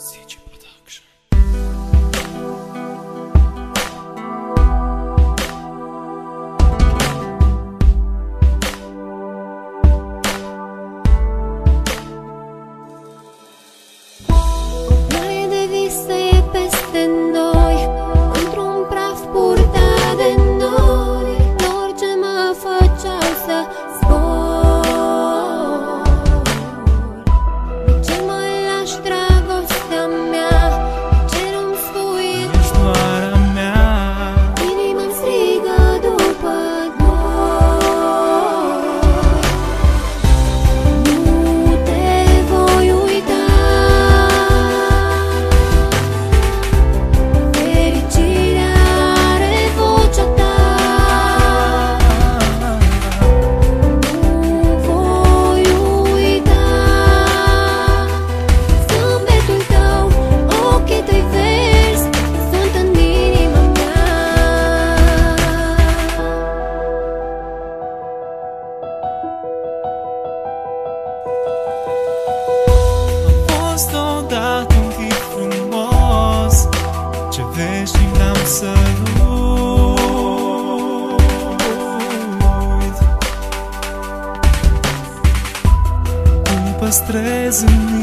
CG Production. Mare de visă e peste noi, într-un praf purtat de nori. Orice mă făceau să zbor. De ce mă lași, dragostea mea? De ce nu-mi spui? Ești doar a mea. Inima-mi strigă după dor. Nu te voi uita. Fericirea are vocea ta. Nu voi uita zâmbetul tău, ochii tăi verzi sunt în inima mea. Am fost odată un tip frumos, ce vezi și n-am să-l uit. Îl păstrez în